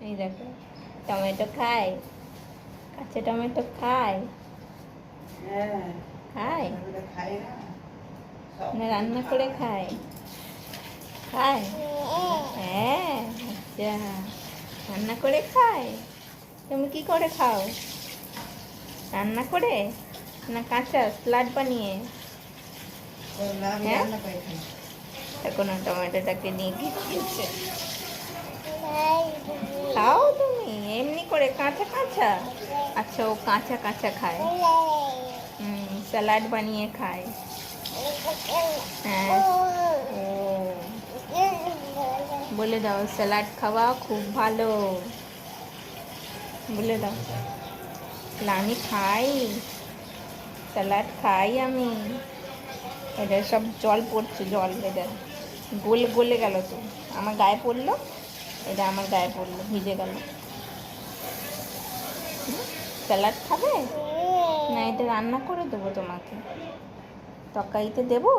এই দেখো টমেটো খায়, কাঁচা টমেটো খায়। খায় না রান্না করে খায়? খায়, হ্যাঁ। আচ্ছা, রান্না করে খায়। তুমি কি করে খাও? রান্না করে না কাঁচা স্যালাড বানিয়ে? হ্যাঁ, এখন টমেটোটাকে নিয়ে কি করছে? খাও তুমি এমনি করে কাঁচা কাঁচা? আচ্ছা, ও কাঁচা কাঁচা খায়, স্যালাড বানিয়ে খায়। হ্যাঁ, ও বলে দাও স্যালাড খাওয়া খুব ভালো, বলে দাও। আমি খাই, স্যালাড খাই আমি। এটা সব জল পড়ছে, জল এটা গলে গলে গেল তো, আমার গায়ে পড়লো, এটা আমার গায়ে পড়লো, ভিজে গেল। স্যালাড খাবে না? এটা রান্না করে দেবো তোমাকে, তরকারিতে দেবো।